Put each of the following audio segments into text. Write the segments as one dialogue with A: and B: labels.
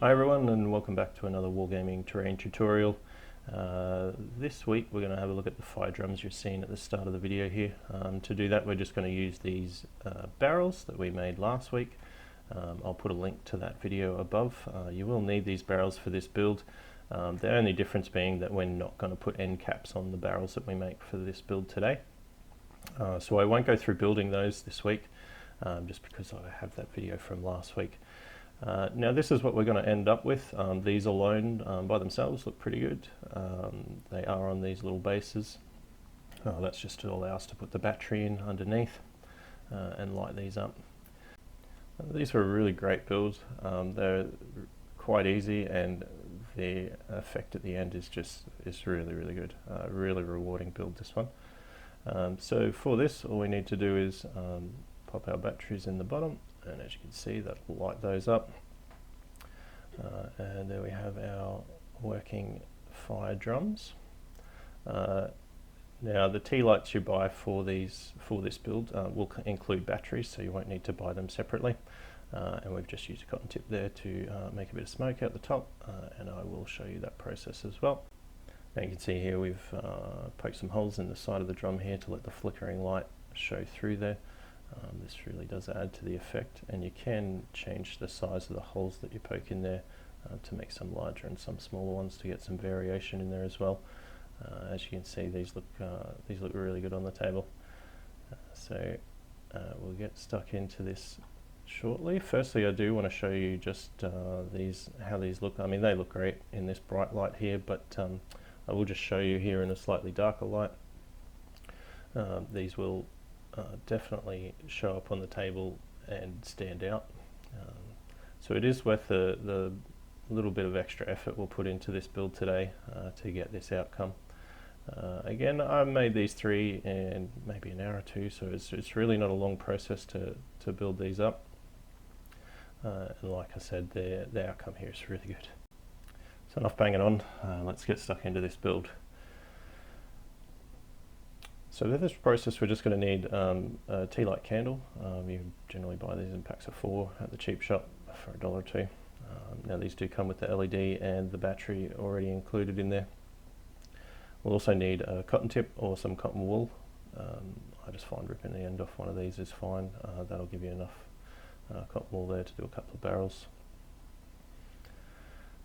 A: Hi everyone, and welcome back to another Wargaming Terrain tutorial. This week we're going to have a look at the fire drums you're seeing at the start of the video here. To do that we're just going to use these barrels that we made last week. I'll put a link to that video above. You will need these barrels for this build. The only difference being that we're not going to put end caps on the barrels that we make for this build today. So I won't go through building those this week, just because I have that video from last week. Now this is what we're going to end up with. These alone by themselves look pretty good. They are on these little bases. That's just to allow us to put the battery in underneath and light these up. These are a really great build. They're quite easy, and the effect at the end is really good. Really rewarding build, this one. So for this, all we need to do is pop our batteries in the bottom, and as you can see, that'll light those up. And there we have our working fire drums. Now the tea lights you buy for this build will include batteries, so you won't need to buy them separately. And we've just used a cotton tip there to make a bit of smoke out the top, and I will show you that process as well. Now you can see here we've poked some holes in the side of the drum here to let the flickering light show through there. This really does add to the effect, and you can change the size of the holes that you poke in there to make some larger and some smaller ones to get some variation in there as well. As you can see, these look really good on the table. So we'll get stuck into this shortly. Firstly, I do want to show you just how these look. I mean, they look great in this bright light here, but I will just show you here in a slightly darker light. These will definitely show up on the table and stand out. So it is worth the little bit of extra effort we'll put into this build today to get this outcome. Again, I made these three in maybe an hour or two, so it's really not a long process to build these up. And like I said, the outcome here is really good. So enough banging on, let's get stuck into this build. So for this process we're just going to need a tea light candle. You generally buy these in packs of 4 at the cheap shop for $1 or $2. Now these do come with the LED and the battery already included in there. We'll also need a cotton tip or some cotton wool. I just find ripping the end off one of these is fine. That'll give you enough cotton wool there to do a couple of barrels.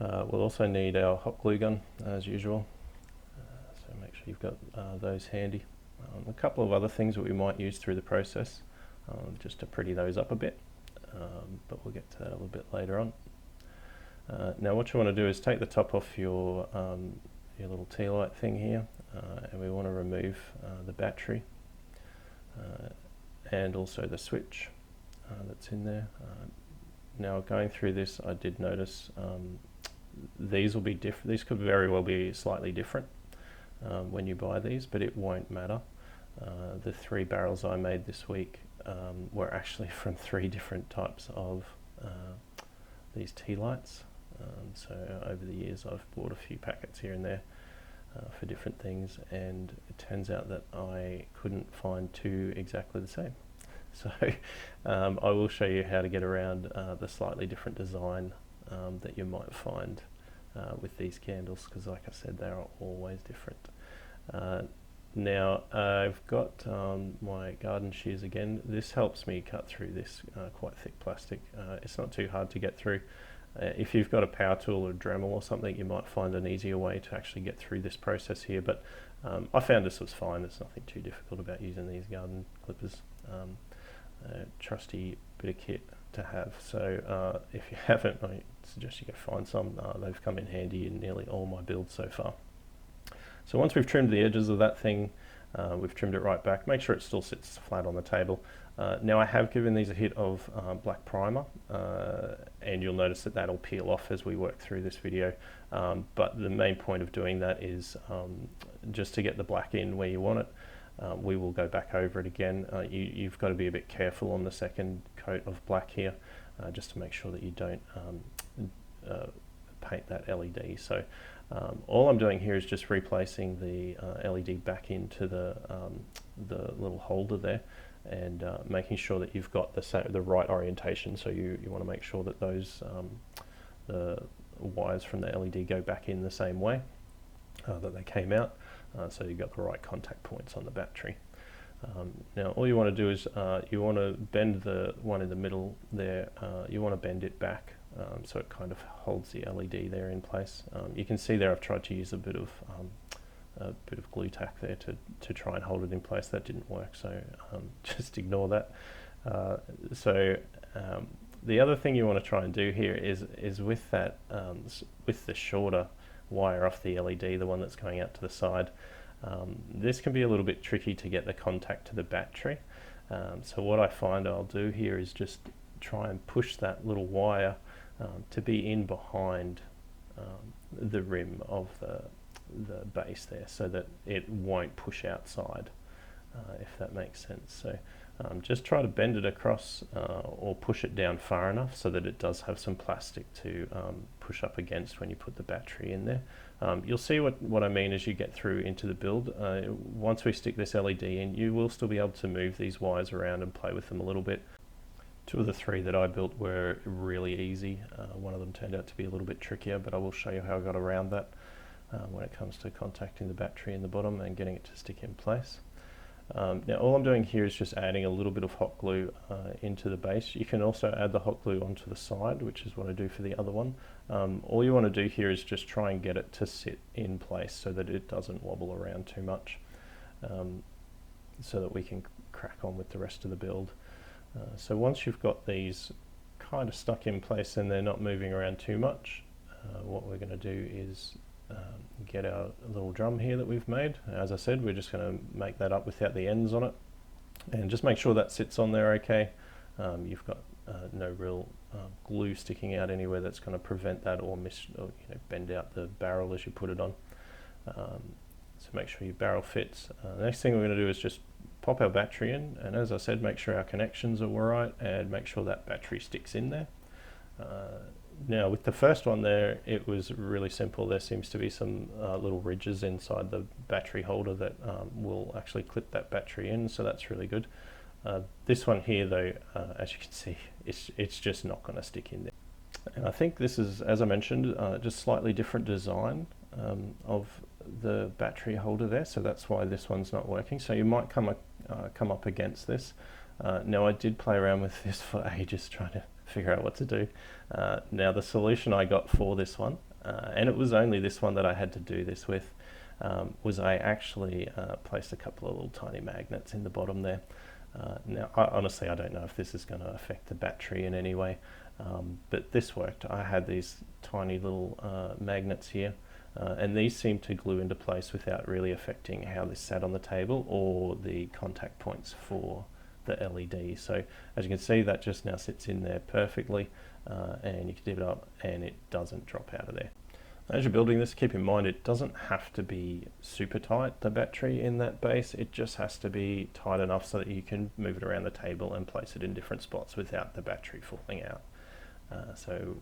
A: We'll also need our hot glue gun as usual, so make sure you've got those handy. A couple of other things that we might use through the process just to pretty those up a bit, but we'll get to that a little bit later on. Now what you want to do is take the top off your little tea light thing here, and we want to remove the battery and also the switch that's in there. Now going through this, I did notice these will be different. These could very well be slightly different when you buy these, but it won't matter. The 3 barrels I made this week were actually from 3 different types of these tea lights. So over the years I've bought a few packets here and there for different things, and it turns out that I couldn't find 2 exactly the same. So I will show you how to get around the slightly different design that you might find with these candles, because like I said, they are always different. Now I've got my garden shears again. This helps me cut through this quite thick plastic. It's not too hard to get through. If you've got a power tool or a Dremel or something, you might find an easier way to actually get through this process here, but I found this was fine. There's nothing too difficult about using these garden clippers. Trusty bit of kit to have. So if you haven't, I suggest you go find some. They've come in handy in nearly all my builds so far. So once we've trimmed the edges of that thing, we've trimmed it right back. Make sure it still sits flat on the table. Now I have given these a hit of black primer, and you'll notice that that'll peel off as we work through this video. But the main point of doing that is just to get the black in where you want it. We will go back over it again. You've got to be a bit careful on the second coat of black here, just to make sure that you don't paint that LED. So all I'm doing here is just replacing the LED back into the little holder there, and making sure that you've got the right orientation. So you want to make sure that those the wires from the LED go back in the same way that they came out, so you've got the right contact points on the battery. Now all you want to do is you want to bend the one in the middle there, you want to bend it back so it kind of holds the LED there in place. You can see there I've tried to use a bit of glue tack there to try and hold it in place. That didn't work, so just ignore that. The other thing you want to try and do here is with that with the shorter wire off the LED, the one that's going out to the side, this can be a little bit tricky to get the contact to the battery. So what I find I'll do here is just try and push that little wire to be in behind the rim of the base there, so that it won't push outside, if that makes sense. So just try to bend it across or push it down far enough so that it does have some plastic to push up against when you put the battery in there. You'll see what I mean as you get through into the build. Once we stick this LED in, you will still be able to move these wires around and play with them a little bit. Two of the three that I built were really easy. One of them turned out to be a little bit trickier, but I will show you how I got around that when it comes to contacting the battery in the bottom and getting it to stick in place. Now all I'm doing here is just adding a little bit of hot glue into the base. You can also add the hot glue onto the side, which is what I do for the other one. All you want to do here is just try and get it to sit in place so that it doesn't wobble around too much, so that we can crack on with the rest of the build. So once you've got these kind of stuck in place and they're not moving around too much, what we're going to do is get our little drum here that we've made. As I said, we're just going to make that up without the ends on it, and just make sure that sits on there okay. You've got no real glue sticking out anywhere that's going to prevent that or bend out the barrel as you put it on. So make sure your barrel fits. The next thing we're going to do is just pop our battery in, and as I said, make sure our connections are all right and make sure that battery sticks in there. Now with the first one there, it was really simple. There seems to be some little ridges inside the battery holder that will actually clip that battery in, so that's really good. This one here though, as you can see, it's just not going to stick in there. And I think this is, as I mentioned, just slightly different design of the battery holder there, so that's why this one's not working. So you might come up against this. Now I did play around with this for ages trying to figure out what to do. Now the solution I got for this one, and it was only this one that I had to do this with, was I actually placed a couple of little tiny magnets in the bottom there. Now honestly I don't know if this is going to affect the battery in any way, but this worked. I had these tiny little magnets here, and these seem to glue into place without really affecting how this sat on the table or the contact points for the LED. So as you can see, that just now sits in there perfectly, and you can dip it up and it doesn't drop out of there. As you're building this, keep in mind it doesn't have to be super tight, the battery in that base. It just has to be tight enough so that you can move it around the table and place it in different spots without the battery falling out. So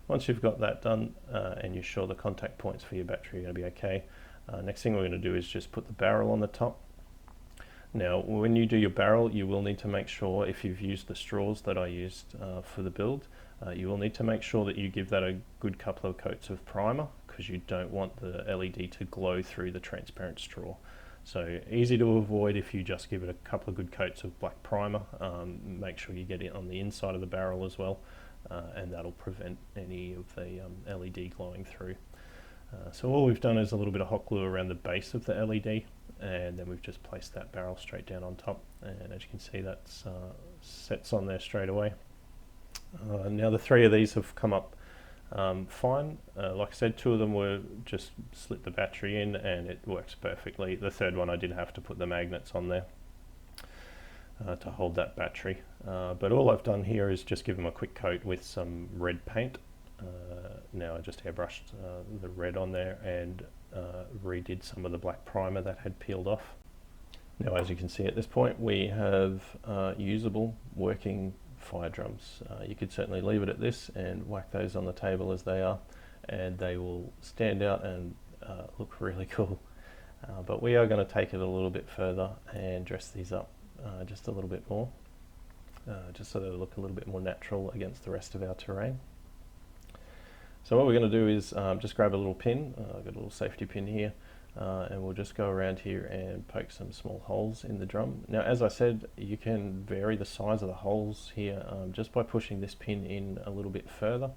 A: once you've got that done and you're sure the contact points for your battery are going to be okay, next thing we're going to do is just put the barrel on the top. Now when you do your barrel, you will need to make sure, if you've used the straws that I used for the build, you will need to make sure that you give that a good couple of coats of primer, because you don't want the LED to glow through the transparent straw. So easy to avoid if you just give it a couple of good coats of black primer. Make sure you get it on the inside of the barrel as well, and that'll prevent any of the LED glowing through. So all we've done is a little bit of hot glue around the base of the LED, and then we've just placed that barrel straight down on top, and as you can see, that's sets on there straight away. Now the three of these have come up fine. Like I said, two of them were just slip the battery in and it works perfectly. The third one I did have to put the magnets on there to hold that battery, but all I've done here is just give them a quick coat with some red paint. Now I just airbrushed the red on there and redid some of the black primer that had peeled off. Now as you can see at this point, we have usable working fire drums. You could certainly leave it at this and whack those on the table as they are, and they will stand out and look really cool. But we are going to take it a little bit further and dress these up just a little bit more, just so they look a little bit more natural against the rest of our terrain. So what we're going to do is just grab a little pin. I've got a little safety pin here, and we'll just go around here and poke some small holes in the drum. Now, as I said, you can vary the size of the holes here just by pushing this pin in a little bit further.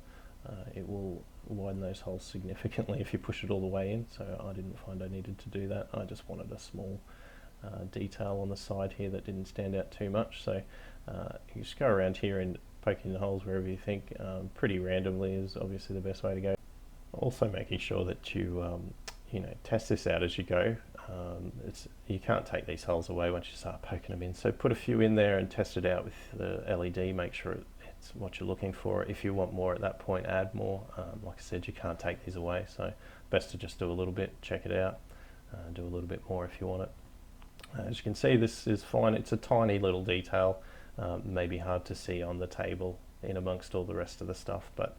A: It will widen those holes significantly if you push it all the way in, so I didn't find I needed to do that. I just wanted a small detail on the side here that didn't stand out too much, so you just go around here and poke in the holes wherever you think. Pretty randomly is obviously the best way to go. Also making sure that you test this out as you go. You can't take these holes away once you start poking them in, so put a few in there and test it out with the LED, make sure it's what you're looking for. If you want more at that point, add more. Like I said, you can't take these away, so best to just do a little bit, check it out, do a little bit more if you want it. As you can see, this is fine. It's a tiny little detail, maybe hard to see on the table in amongst all the rest of the stuff, but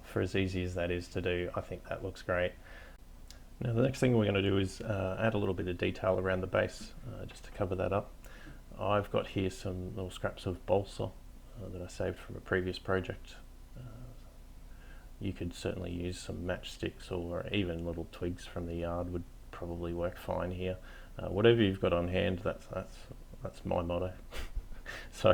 A: for as easy as that is to do, I think that looks great. Now the next thing we're going to do is add a little bit of detail around the base, just to cover that up. I've got here some little scraps of balsa that I saved from a previous project. You could certainly use some matchsticks, or even little twigs from the yard would probably work fine here. Whatever you've got on hand, that's my motto. So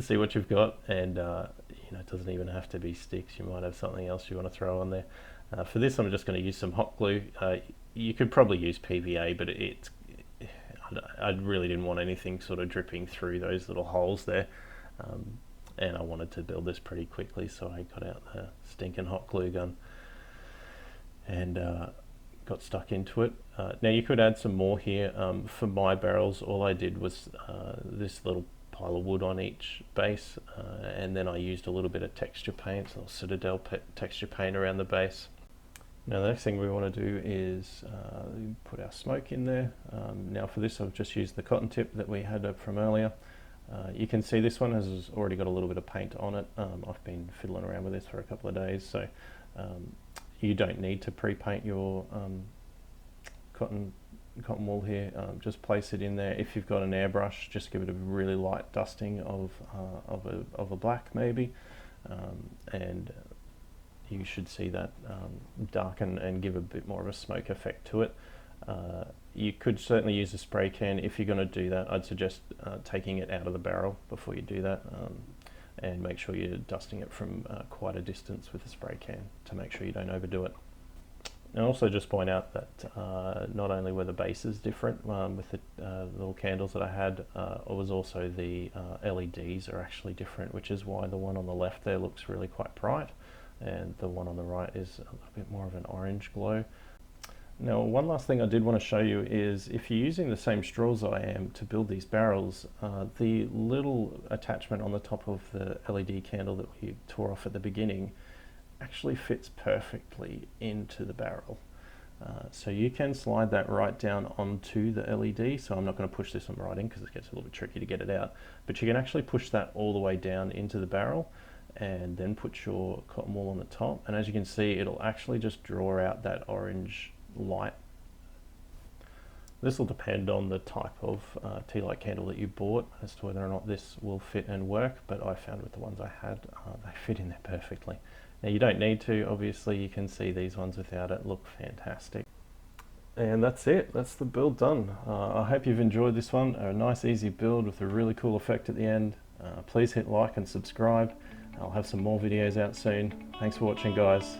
A: see what you've got, and it doesn't even have to be sticks. You might have something else you want to throw on there. For this, I'm just going to use some hot glue. You could probably use PVA, but I really didn't want anything sort of dripping through those little holes there, and I wanted to build this pretty quickly, so I got out the stinking hot glue gun and got stuck into it. Now you could add some more here. For my barrels, all I did was this little pile of wood on each base, and then I used a little bit of texture paint, so Citadel texture paint around the base. Now the next thing we want to do is put our smoke in there. Now for this, I've just used the cotton tip that we had up from earlier. You can see this one has already got a little bit of paint on it. I've been fiddling around with this for a couple of days, so you don't need to pre-paint your cotton wool here. Just place it in there. If you've got an airbrush, just give it a really light dusting of a black maybe, and you should see that darken and give a bit more of a smoke effect to it. You could certainly use a spray can. If you're going to do that, I'd suggest taking it out of the barrel before you do that, and make sure you're dusting it from quite a distance with a spray can to make sure you don't overdo it. And also just point out that not only were the bases different with the little candles that I had, it was also the LEDs are actually different, which is why the one on the left there looks really quite bright, and the one on the right is a little bit more of an orange glow. Now one last thing I did want to show you is, if you're using the same straws I am to build these barrels, the little attachment on the top of the LED candle that we tore off at the beginning actually fits perfectly into the barrel. So you can slide that right down onto the LED. So I'm not going to push this one right in because it gets a little bit tricky to get it out, but you can actually push that all the way down into the barrel and then put your cotton wool on the top, and as you can see, it'll actually just draw out that orange light. This will depend on the type of tea light candle that you bought as to whether or not this will fit and work, but I found with the ones I had, they fit in there perfectly. Now you don't need to, obviously you can see these ones without it look fantastic. And that's it, that's the build done. I hope you've enjoyed this one, a nice easy build with a really cool effect at the end. Please hit like and subscribe. I'll have some more videos out soon. Thanks for watching, guys.